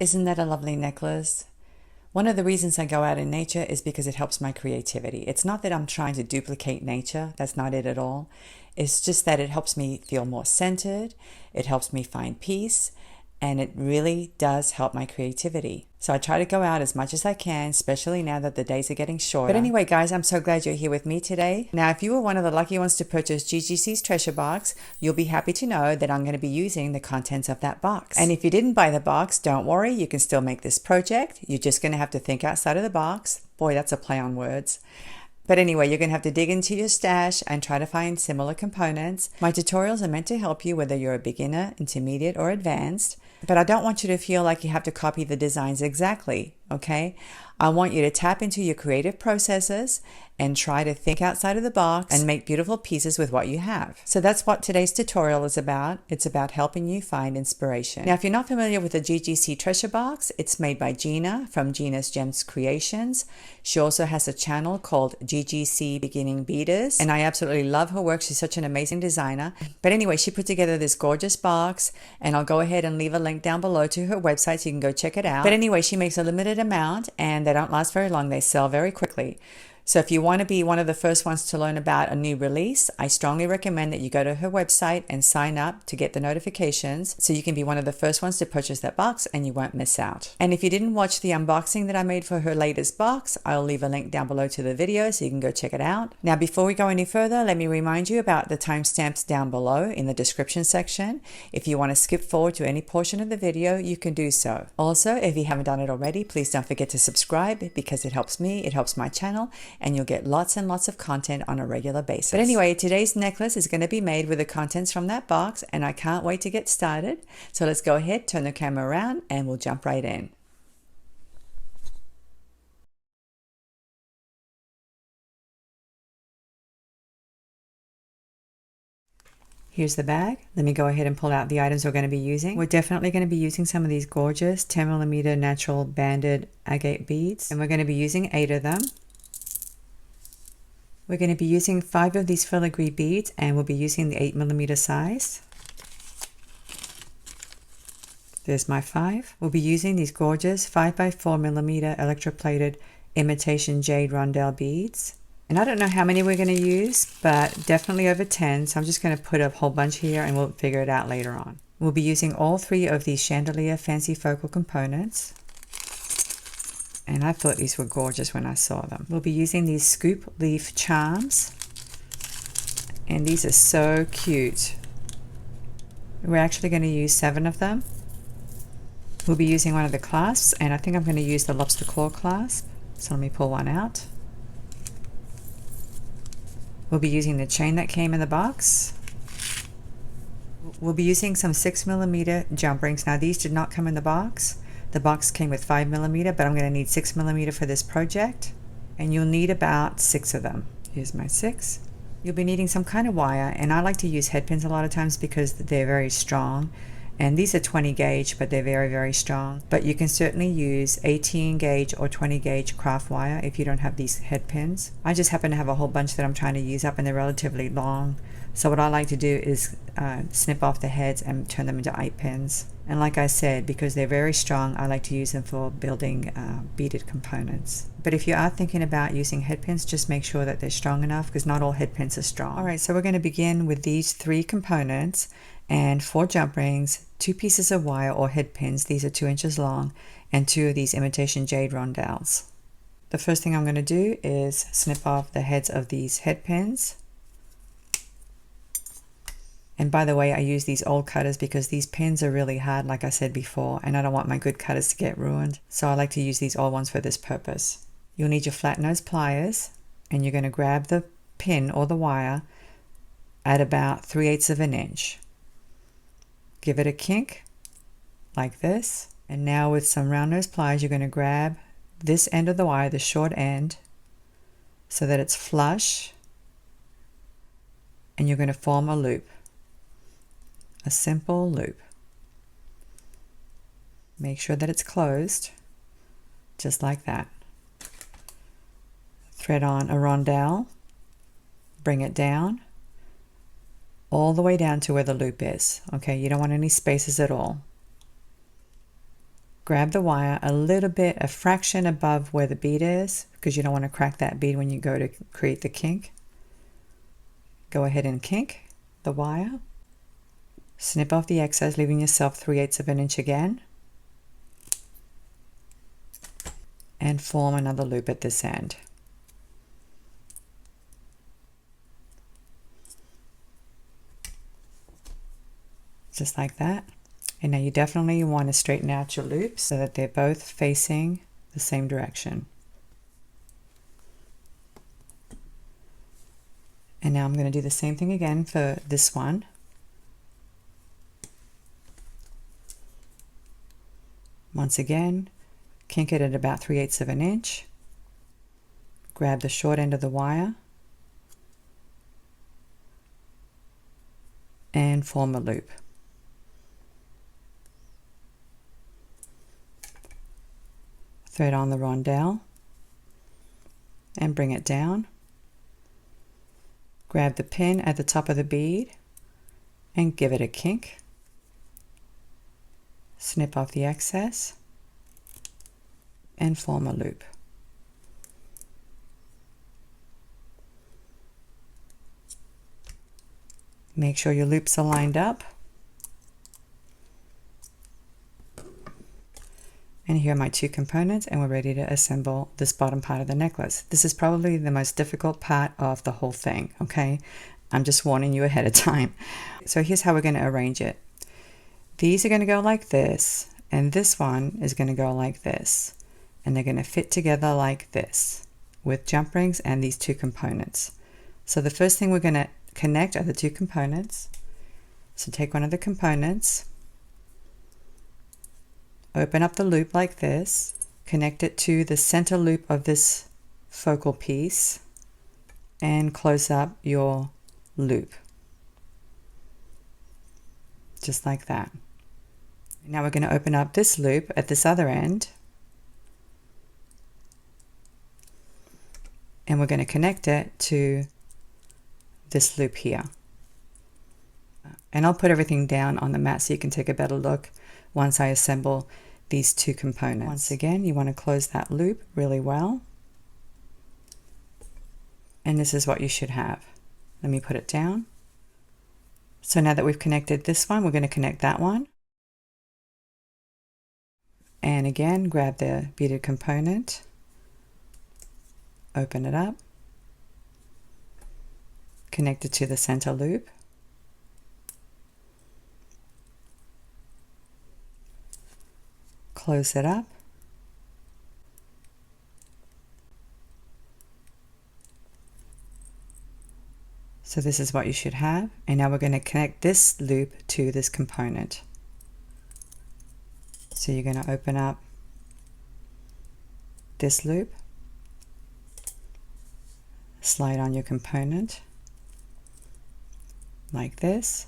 Isn't that a lovely necklace? One of the reasons I go out in nature is because it helps my creativity. It's not that I'm trying to duplicate nature. That's not it at all. It's just that it helps me feel more centered. It helps me find peace. And it really does help my creativity. So I try to go out as much as I can, especially now that the days are getting shorter. But anyway, guys, I'm so glad you're here with me today. Now, if you were one of the lucky ones to purchase GGC's treasure box, you'll be happy to know that I'm going to be using the contents of that box. And if you didn't buy the box, don't worry, you can still make this project. You're just going to have to think outside of the box. Boy, that's a play on words. But anyway, you're going to have to dig into your stash and try to find similar components. My tutorials are meant to help you whether you're a beginner, intermediate, or advanced. But I don't want you to feel like you have to copy the designs exactly, okay? I want you to tap into your creative processes and try to think outside of the box and make beautiful pieces with what you have. So that's what today's tutorial is about. It's about helping you find inspiration. Now, if you're not familiar with the GGC treasure box, it's made by Gina from Gina's Gems Creations. She also has a channel called GGC Beginning Beaders, and I absolutely love her work. She's such an amazing designer. But anyway, she put together this gorgeous box, and I'll go ahead and leave a link down below to her website so you can go check it out. But anyway, she makes a limited amount, and they don't last very long. They sell very quickly. So if you want to be one of the first ones to learn about a new release, I strongly recommend that you go to her website and sign up to get the notifications so you can be one of the first ones to purchase that box and you won't miss out. And if you didn't watch the unboxing that I made for her latest box, I'll leave a link down below to the video so you can go check it out. Now, before we go any further, let me remind you about the timestamps down below in the description section. If you want to skip forward to any portion of the video, you can do so. Also, if you haven't done it already, please don't forget to subscribe because it helps me, it helps my channel, and you'll get lots and lots of content on a regular basis. But anyway, today's necklace is going to be made with the contents from that box, and I can't wait to get started. So let's go ahead, turn the camera around, and we'll jump right in. Here's the bag. Let me go ahead and pull out the items we're going to be using. We're definitely going to be using some of these gorgeous 10mm natural banded agate beads, and we're going to be using 8 of them. We're going to be using 5 of these filigree beads, and we'll be using the 8mm size. There's my 5. We'll be using these gorgeous 5x4mm electroplated imitation jade rondelle beads. And I don't know how many we're going to use, but definitely over 10. So I'm just going to put a whole bunch here and we'll figure it out later on. We'll be using all 3 of these Chandelier Fancy Focal components. And I thought these were gorgeous when I saw them. We'll be using these scoop leaf charms. And these are so cute. We're actually going to use 7 of them. We'll be using one of the clasps, and I think I'm going to use the lobster claw clasp. So let me pull one out. We'll be using the chain that came in the box. We'll be using some 6mm jump rings. Now these did not come in the box. The box came with 5mm, but I'm going to need 6mm for this project. And you'll need about 6 of them. Here's my 6. You'll be needing some kind of wire, and I like to use head pins a lot of times because they're very strong. And these are 20 gauge, but they're very, very strong. But you can certainly use 18 gauge or 20 gauge craft wire if you don't have these head pins. I just happen to have a whole bunch that I'm trying to use up, and they're relatively long. So what I like to do is snip off the heads and turn them into eye pins. And like I said, because they're very strong, I like to use them for building beaded components. But if you are thinking about using head pins, just make sure that they're strong enough, because not all head pins are strong. All right, so we're going to begin with these 3 components and 4 jump rings, 2 pieces of wire or head pins. These are 2 inches long, and 2 of these imitation jade rondelles. The first thing I'm going to do is snip off the heads of these head pins. And by the way, I use these old cutters because these pins are really hard, like I said before, and I don't want my good cutters to get ruined. So I like to use these old ones for this purpose. You'll need your flat nose pliers, and you're going to grab the pin or the wire at about 3/8 of an inch. Give it a kink like this. And now with some round nose pliers, you're going to grab this end of the wire, the short end, so that it's flush, and you're going to form a loop. A simple loop. Make sure that it's closed, just like that. Thread on a rondelle, bring it down, all the way down to where the loop is. Okay, you don't want any spaces at all. Grab the wire a little bit, a fraction above where the bead is, because you don't want to crack that bead when you go to create the kink. Go ahead and kink the wire. Snip off the excess, leaving yourself 3/8 of an inch again. And form another loop at this end. Just like that. And now you definitely want to straighten out your loops so that they're both facing the same direction. And now I'm going to do the same thing again for this one. Once again, kink it at about 3/8 of an inch. Grab the short end of the wire and form a loop. Thread on the rondelle and bring it down. Grab the pin at the top of the bead and give it a kink. Snip off the excess and form a loop. Make sure your loops are lined up. And here are my two components, and we're ready to assemble this bottom part of the necklace. This is probably the most difficult part of the whole thing, okay? I'm just warning you ahead of time. So here's how we're going to arrange it. These are going to go like this, and this one is going to go like this. And they're going to fit together like this with jump rings and these two components. So the first thing we're going to connect are the two components. So take one of the components, open up the loop like this, connect it to the center loop of this focal piece, and close up your loop. Just like that. Now we're going to open up this loop at this other end, and we're going to connect it to this loop here. And I'll put everything down on the mat so you can take a better look once I assemble these two components. Once again, you want to close that loop really well. And this is what you should have. Let me put it down. So now that we've connected this one, we're going to connect that one. And again, grab the beaded component, open it up, connect it to the center loop, close it up, so this is what you should have. And now we're going to connect this loop to this component. So you're going to open up this loop, slide on your component like this,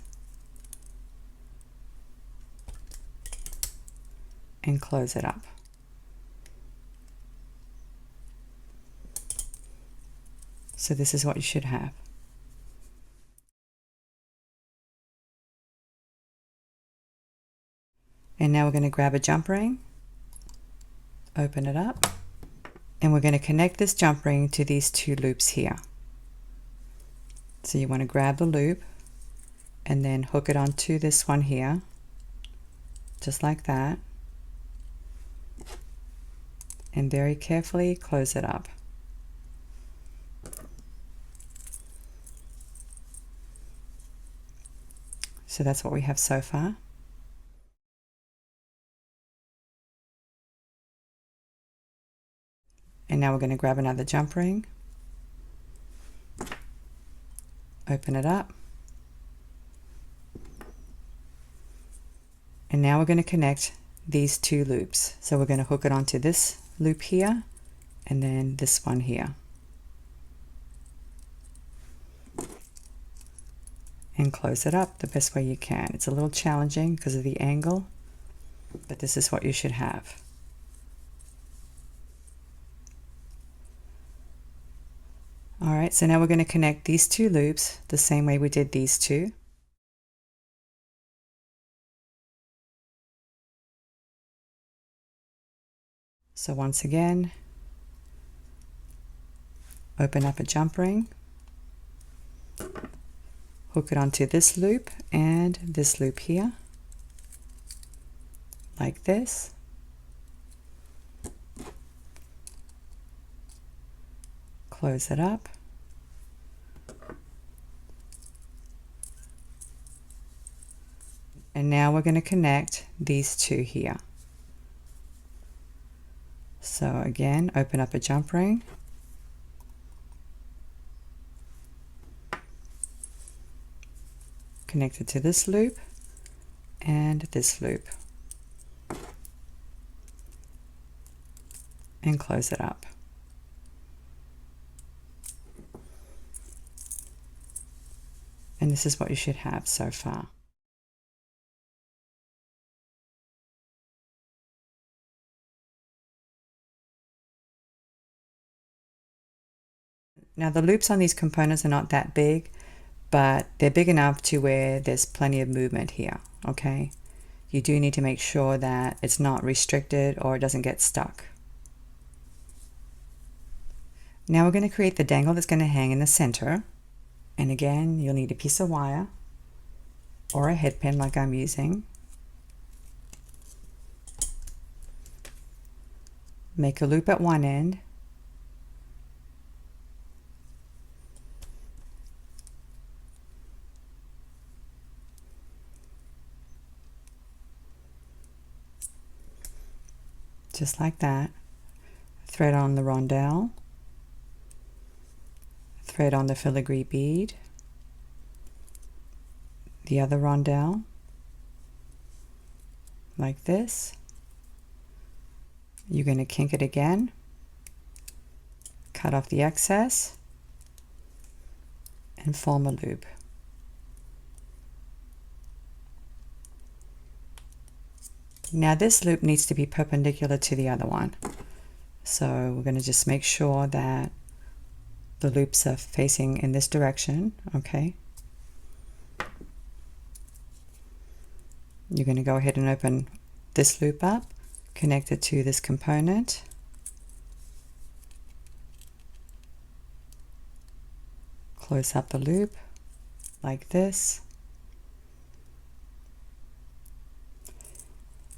and close it up. So this is what you should have. And now we're going to grab a jump ring, open it up, and we're going to connect this jump ring to these two loops here. So you want to grab the loop and then hook it onto this one here, just like that, and very carefully close it up. So that's what we have so far. And now we're going to grab another jump ring, open it up, and now we're going to connect these two loops. So we're going to hook it onto this loop here and then this one here, and close it up the best way you can. It's a little challenging because of the angle, but this is what you should have. All right, so now we're going to connect these two loops the same way we did these two. So once again, open up a jump ring, hook it onto this loop and this loop here, like this. Close it up. And now we're going to connect these two here. So again, open up a jump ring, connect it to this loop and this loop, and close it up. And this is what you should have so far. Now the loops on these components are not that big, but they're big enough to where there's plenty of movement here, okay? You do need to make sure that it's not restricted or it doesn't get stuck. Now we're going to create the dangle that's going to hang in the center. And again, you'll need a piece of wire or a head pin like I'm using. Make a loop at one end. Just like that. Thread on the rondelle, thread on the filigree bead, the other rondelle, like this. You're going to kink it again, cut off the excess, and form a loop. Now this loop needs to be perpendicular to the other one. So we're going to just make sure that the loops are facing in this direction, okay? You're going to go ahead and open this loop up, connect it to this component, close up the loop like this,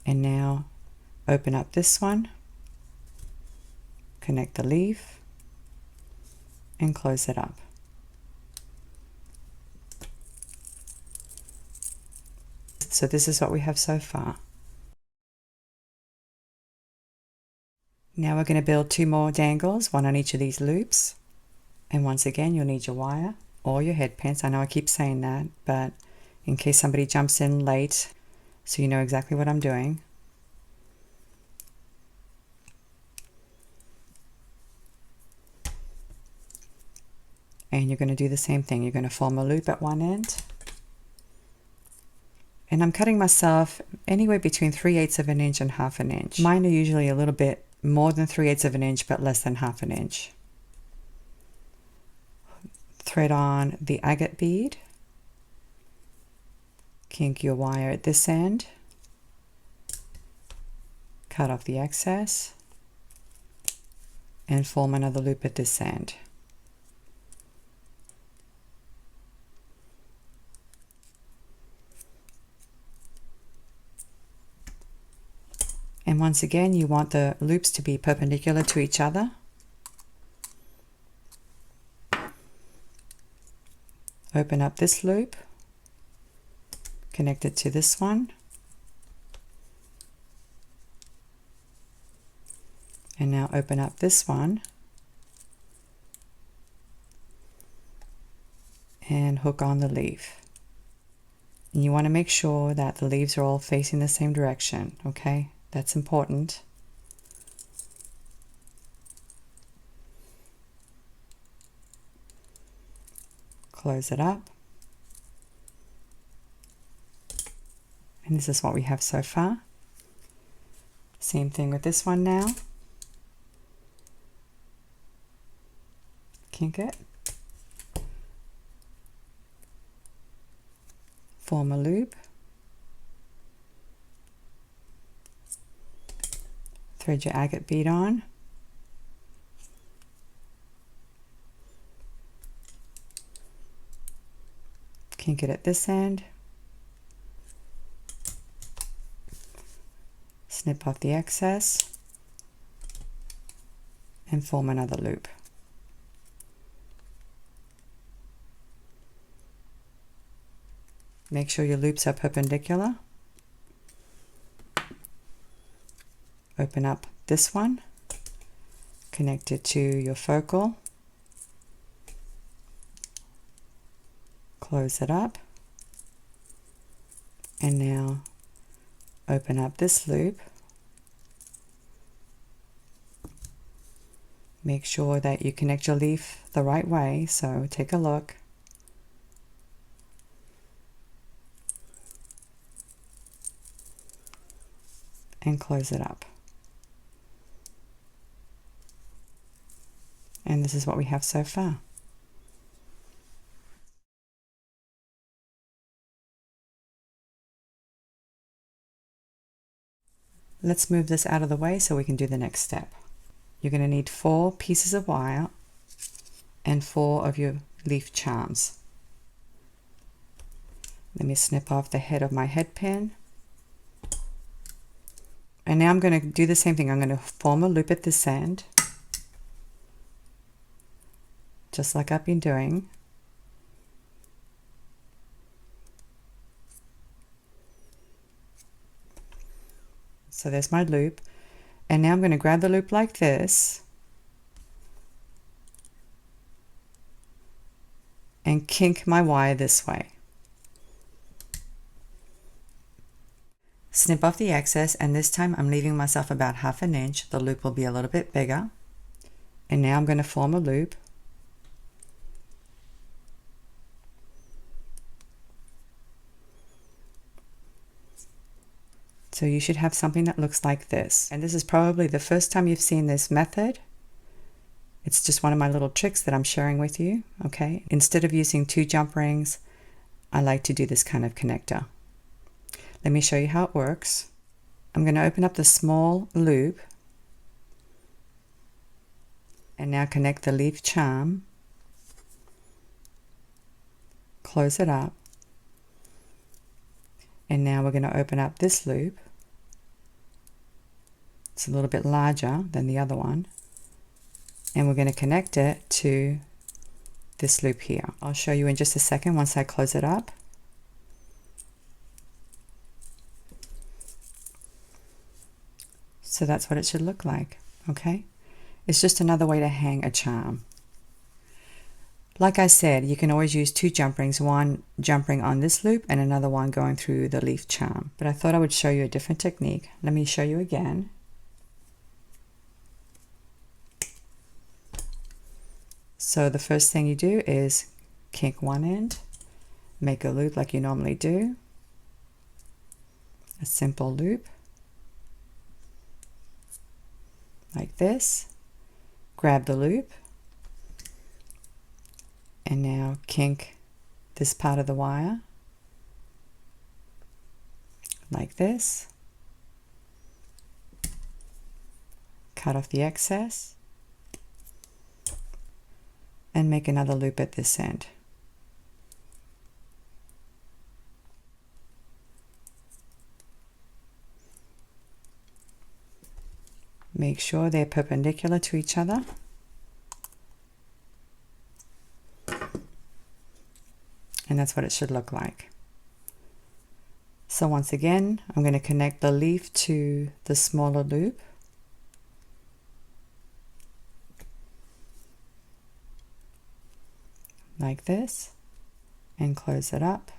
and now open up this one, connect the leaf, and close it up. So this is what we have so far. Now we're going to build two more dangles, one on each of these loops. And once again, you'll need your wire or your head pins. I know I keep saying that, but in case somebody jumps in late, so you know exactly what I'm doing. And you're going to do the same thing. You're going to form a loop at one end. And I'm cutting myself anywhere between 3/8 of an inch and 1/2 an inch. Mine are usually a little bit more than 3/8 of an inch, but less than 1/2 an inch. Thread on the agate bead. Kink your wire at this end. Cut off the excess. And form another loop at this end. And once again, you want the loops to be perpendicular to each other. Open up this loop, connect it to this one, and now open up this one and hook on the leaf. And you want to make sure that the leaves are all facing the same direction, okay? That's important. Close it up. And this is what we have so far. Same thing with this one now. Kink it. Form a loop. Thread your agate bead on. Kink it at this end. Snip off the excess and form another loop. Make sure your loops are perpendicular. Open up this one, connect it to your focal, close it up, and now open up this loop. Make sure that you connect your leaf the right way, so take a look. And close it up. And this is what we have so far. Let's move this out of the way so we can do the next step. You're going to need 4 pieces of wire and 4 of your leaf charms. Let me snip off the head of my head pin. And now I'm going to do the same thing. I'm going to form a loop at this end, just like I've been doing. So there's my loop. And now I'm going to grab the loop like this and kink my wire this way. Snip off the excess, and this time I'm leaving myself about 1/2 inch. The loop will be a little bit bigger. And now I'm going to form a loop. So you should have something that looks like this. And this is probably the first time you've seen this method. It's just one of my little tricks that I'm sharing with you, okay? Instead of using 2 jump rings, I like to do this kind of connector. Let me show you how it works. I'm going to open up the small loop and now connect the leaf charm, close it up, and now we're going to open up this loop. It's a little bit larger than the other one, and we're going to connect it to this loop here. I'll show you in just a second once I close it up. So that's what it should look like, okay? It's just another way to hang a charm. Like I said, you can always use 2 jump rings, one jump ring on this loop and another one going through the leaf charm. But I thought I would show you a different technique. Let me show you again. So the first thing you do is kink one end, make a loop like you normally do, a simple loop like this, grab the loop, and now kink this part of the wire like this, cut off the excess, and make another loop at this end. Make sure they're perpendicular to each other. And that's what it should look like. So once again, I'm going to connect the leaf to the smaller loop. Like this, and close it up.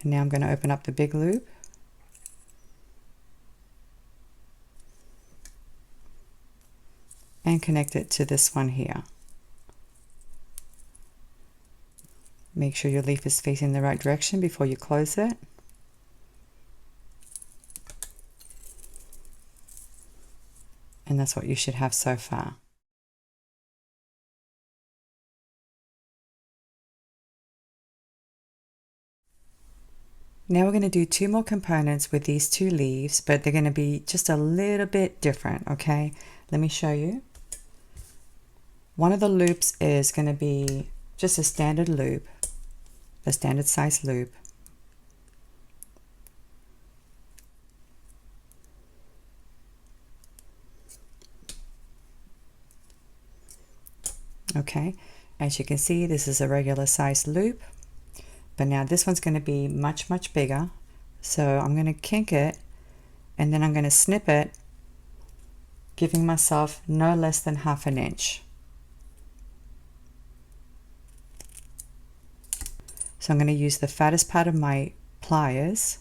And now I'm going to open up the big loop. And connect it to this one here. Make sure your leaf is facing the right direction before you close it. And that's what you should have so far. Now we're going to do 2 more components with these 2 leaves, but they're going to be just a little bit different, okay? Let me show you. One of the loops is going to be just a standard loop, a standard size loop. Okay, as you can see, this is a regular size loop, but now this one's going to be much, much bigger. So I'm going to kink it, and then I'm going to snip it, giving myself no less than 1/2 inch. So I'm going to use the fattest part of my pliers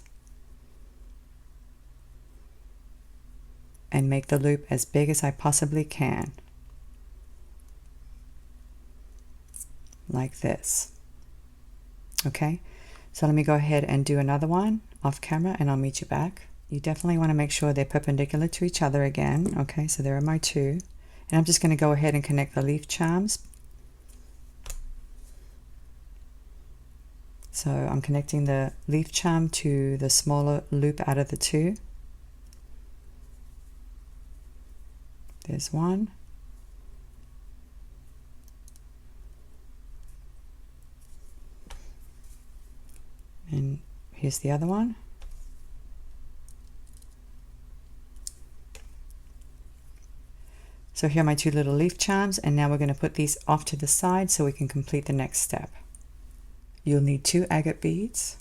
and make the loop as big as I possibly can. Like this. Okay, so let me go ahead and do another one off camera and I'll meet you back. You definitely want to make sure they're perpendicular to each other again. Okay, so there are my 2. And I'm just going to go ahead and connect the leaf charms. So I'm connecting the leaf charm to the smaller loop out of the 2. There's one. And here's the other one. So here are my 2 little leaf charms, and now we're going to put these off to the side so we can complete the next step. You'll need 2 agate beads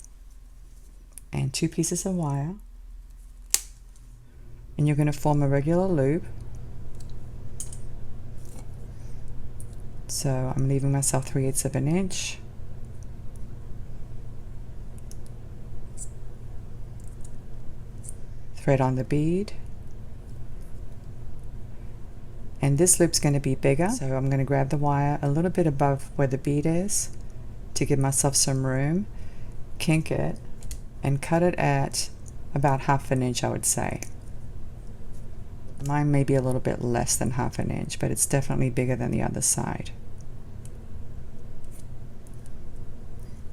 and 2 pieces of wire, and you're going to form a regular loop. So I'm leaving myself 3/8 of an inch. Thread on the bead, and this loop's going to be bigger, so I'm going to grab the wire a little bit above where the bead is to give myself some room, kink it, and cut it at about 1/2 inch, I would say. Mine may be a little bit less than 1/2 inch, but it's definitely bigger than the other side.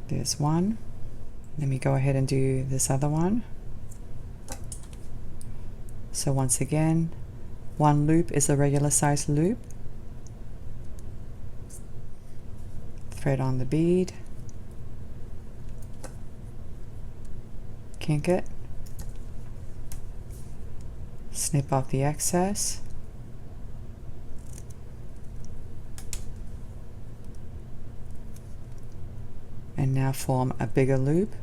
There's one. Let me go ahead and do this other one. So once again, 1 loop is a regular size loop. Thread on the bead, kink it, snip off the excess, and now form a bigger loop.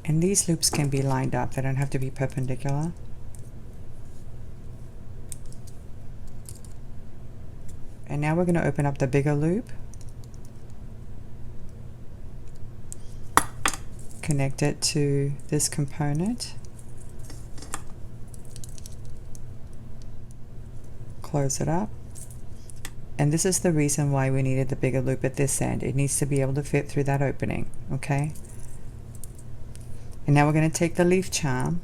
And these loops can be lined up, they don't have to be perpendicular. And now we're going to open up the bigger loop, connect it to this component, close it up. And this is the reason why we needed the bigger loop at this end. It needs to be able to fit through that opening, okay? And now we're going to take the leaf charm,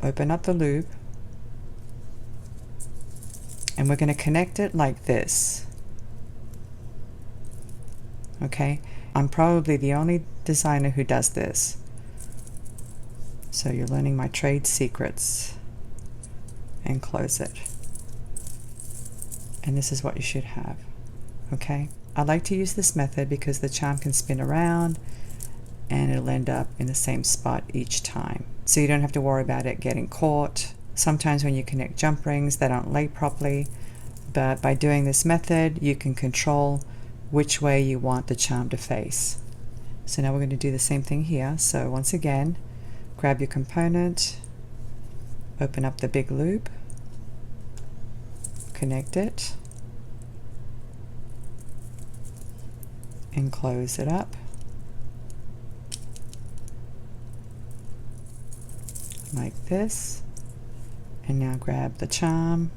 open up the loop, and we're going to connect it like this. Okay, I'm probably the only designer who does this, so you're learning my trade secrets. And close it, and this is what you should have. Okay, I like to use this method because the charm can spin around and it'll end up in the same spot each time, so you don't have to worry about it getting caught. Sometimes when you connect jump rings, they don't lay properly, but by doing this method you can control which way you want the charm to face. So now we're going to do the same thing here. So once again, grab your component, open up the big loop, connect it, and close it up like this. And now grab the charm,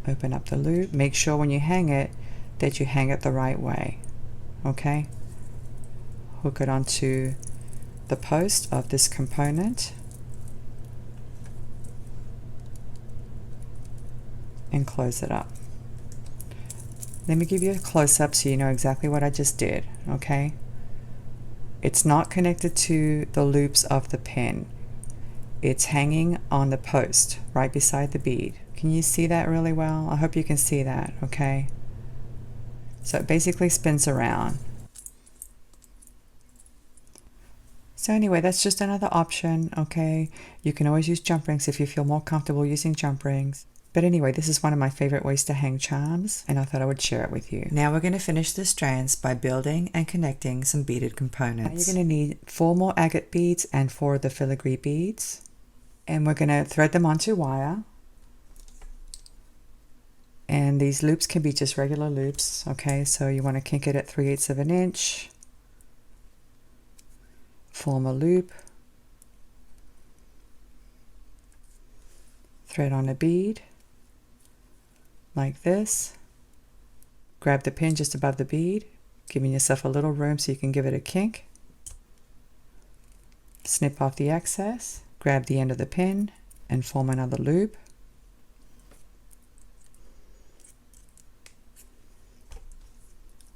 open up the loop. Make sure when you hang it that you hang it the right way. Okay, hook it onto the post of this component, and close it up. Let me give you a close-up so you know exactly what I just did, okay? It's not connected to the loops of the pin. It's hanging on the post right beside the bead. Can you see that really well? I hope you can see that, okay? So it basically spins around. So anyway, that's just another option, okay? You can always use jump rings if you feel more comfortable using jump rings. But anyway, this is one of my favorite ways to hang charms, and I thought I would share it with you. Now we're going to finish the strands by building and connecting some beaded components. Now you're going to need 4 more agate beads and 4 of the filigree beads. And we're going to thread them onto wire. And these loops can be just regular loops, okay? So you want to kink it at 3/8 of an inch. Form a loop. Thread on a bead. Like this. Grab the pin just above the bead, giving yourself a little room so you can give it a kink. Snip off the excess, grab the end of the pin, and form another loop.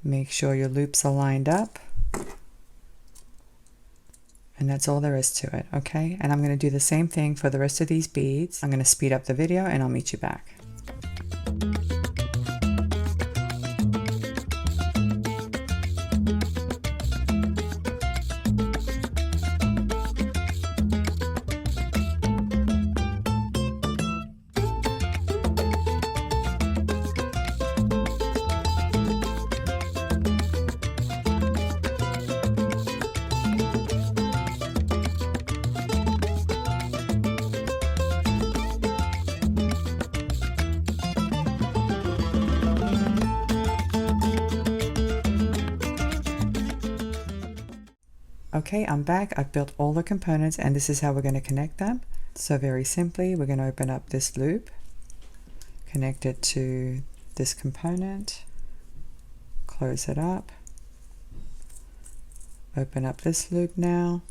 Make sure your loops are lined up. And that's all there is to it, okay? And I'm going to do the same thing for the rest of these beads. I'm going to speed up the video and I'll meet you back. Okay, I'm back. I've built all the components and this is how we're going to connect them. So very simply, we're going to open up this loop, connect it to this component, close it up, open up this loop now,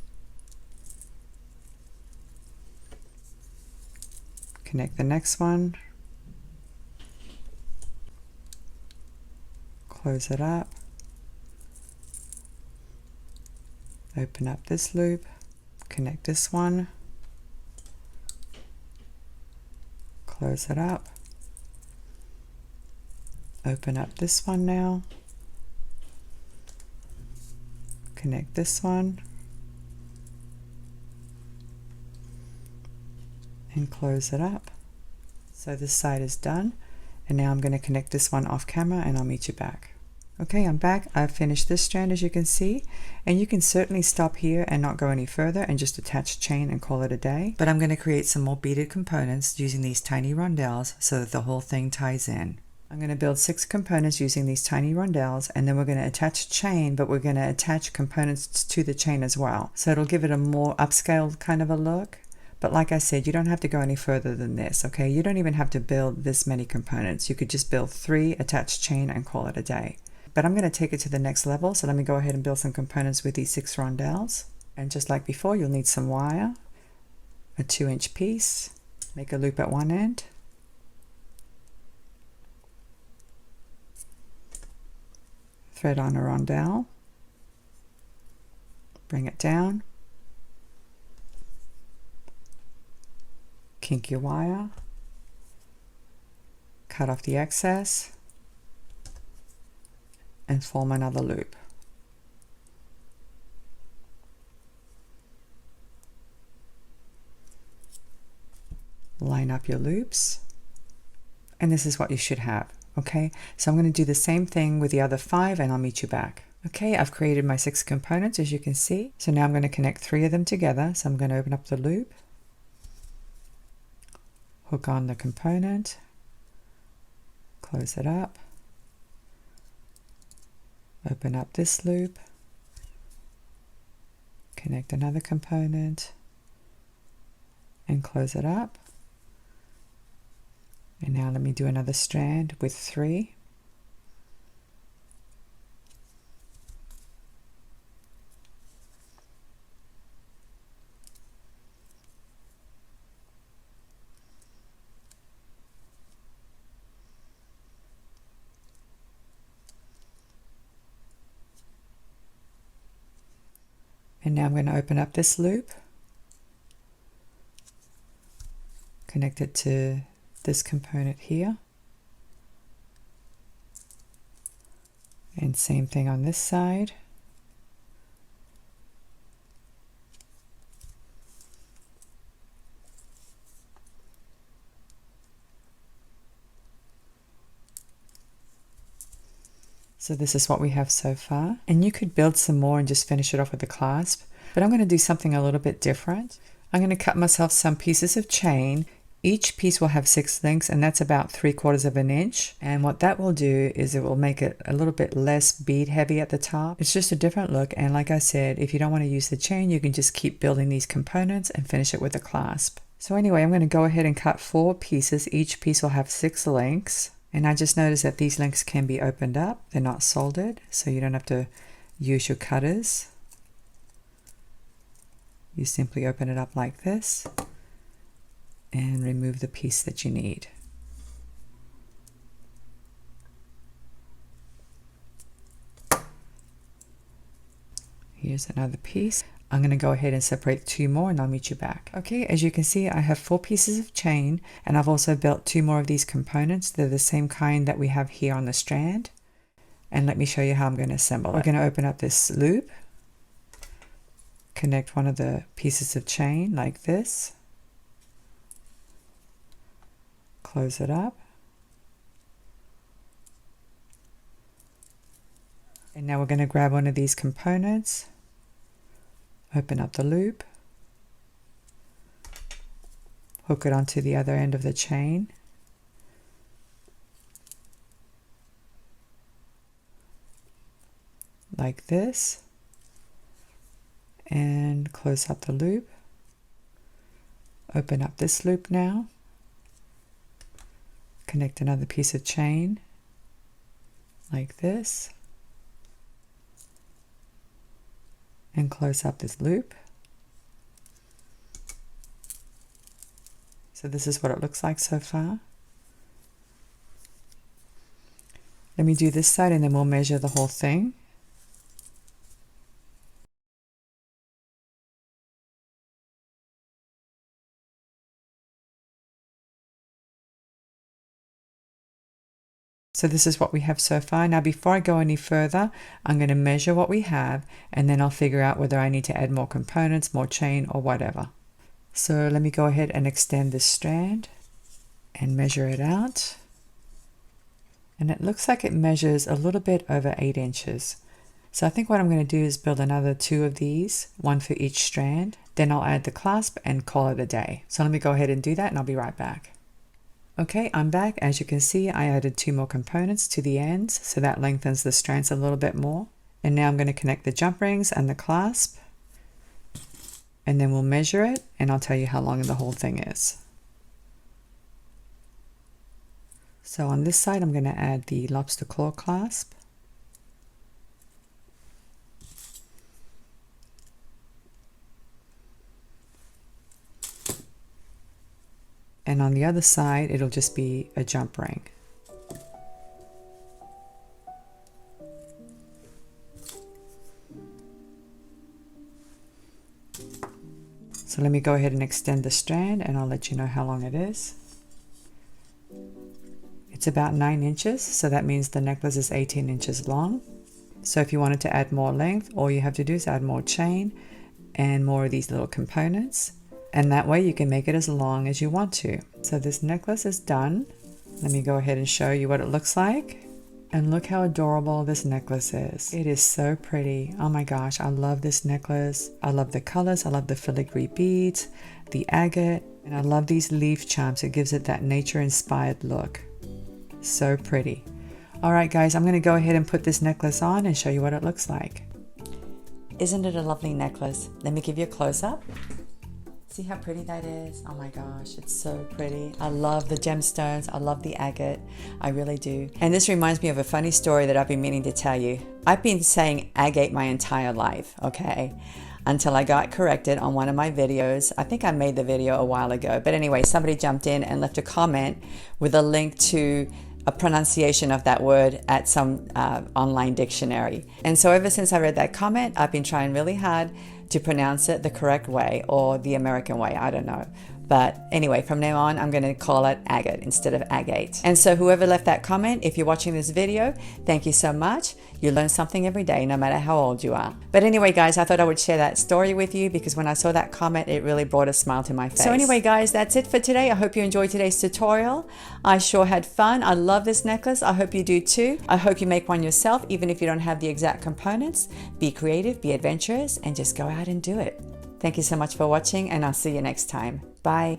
connect the next one, close it up, open up this loop, connect this one, close it up, open up this one now, connect this one, and close it up. So this side is done, and now I'm going to connect this one off camera and I'll meet you back. Okay, I'm back. I've finished this strand as you can see, and you can certainly stop here and not go any further and just attach chain and call it a day. But I'm going to create some more beaded components using these tiny rondelles so that the whole thing ties in. I'm going to build 6 components using these tiny rondelles, and then we're going to attach chain, but we're going to attach components to the chain as well. So it'll give it a more upscale kind of a look. But like I said, you don't have to go any further than this, okay? You don't even have to build this many components. You could just build 3, attach chain, and call it a day. But I'm going to take it to the next level, so let me go ahead and build some components with these 6 rondelles. And just like before, you'll need some wire, a 2-inch piece, make a loop at one end, thread on a rondelle, bring it down, kink your wire, cut off the excess, and form another loop. Line up your loops, and this is what you should have, okay? So I'm going to do the same thing with the other 5 and I'll meet you back. Okay, I've created my 6 components as you can see. So now I'm going to connect 3 of them together. So I'm going to open up the loop, hook on the component, close it up, open up this loop, connect another component, and close it up. And now let me do another strand with 3. And now I'm going to open up this loop, connect it to this component here, and same thing on this side. So this is what we have so far. And you could build some more and just finish it off with a clasp, but I'm going to do something a little bit different. I'm going to cut myself some pieces of chain. Each piece will have 6 links, and that's about 3/4 of an inch. And what that will do is it will make it a little bit less bead heavy at the top. It's just a different look. And like I said, if you don't want to use the chain, you can just keep building these components and finish it with a clasp. So anyway, I'm going to go ahead and cut 4 pieces. Each piece will have 6 links. And I just noticed that these links can be opened up. They're not soldered, so you don't have to use your cutters. You simply open it up like this and remove the piece that you need. Here's another piece. I'm going to go ahead and separate 2 more and I'll meet you back. Okay, as you can see, I have 4 pieces of chain, and I've also built 2 more of these components. They're the same kind that we have here on the strand. And let me show you how I'm going to assemble it. We're going to open up this loop, connect one of the pieces of chain like this, close it up, and now we're going to grab one of these components, open up the loop, hook it onto the other end of the chain, like this, and close up the loop, open up this loop now, connect another piece of chain like this, and close up this loop. So this is what it looks like so far. Let me do this side and then we'll measure the whole thing. So this is what we have so far. Now before I go any further, I'm going to measure what we have, and then I'll figure out whether I need to add more components, more chain, or whatever. So let me go ahead and extend this strand and measure it out. And it looks like it measures a little bit over 8 inches. So I think what I'm going to do is build another 2 of these, 1 for each strand. Then I'll add the clasp and call it a day. So let me go ahead and do that and I'll be right back. Okay, I'm back. As you can see, I added 2 more components to the ends, so that lengthens the strands a little bit more. And now I'm going to connect the jump rings and the clasp, and then we'll measure it, and I'll tell you how long the whole thing is. So on this side, I'm going to add the lobster claw clasp. And on the other side, it'll just be a jump ring. So let me go ahead and extend the strand and I'll let you know how long it is. It's about 9 inches, so that means the necklace is 18 inches long. So if you wanted to add more length, all you have to do is add more chain and more of these little components. And that way you can make it as long as you want to. So this necklace is done. Let me go ahead and show you what it looks like. And look how adorable this necklace is. It is so pretty. Oh my gosh, I love this necklace. I love the colors. I love the filigree beads, the agate, and I love these leaf charms. It gives it that nature-inspired look. So pretty. All right, guys, I'm going to go ahead and put this necklace on and show you what it looks like. Isn't it a lovely necklace? Let me give you a close-up. See how pretty that is? Oh my gosh, it's so pretty. I love the gemstones. I love the agate. I really do. And this reminds me of a funny story that I've been meaning to tell you. I've been saying agate my entire life, okay? Until I got corrected on one of my videos. I think I made the video a while ago. But anyway, somebody jumped in and left a comment with a link to a pronunciation of that word at some online dictionary. And so ever since I read that comment, I've been trying really hard to pronounce it the correct way, or the American way, I don't know. But anyway, from now on, I'm going to call it agate instead of agate. And so whoever left that comment, if you're watching this video, thank you so much. You learn something every day, no matter how old you are. But anyway, guys, I thought I would share that story with you because when I saw that comment, it really brought a smile to my face. So anyway, guys, that's it for today. I hope you enjoyed today's tutorial. I sure had fun. I love this necklace. I hope you do too. I hope you make one yourself, even if you don't have the exact components. Be creative, be adventurous, and just go out and do it. Thank you so much for watching, and I'll see you next time. Bye.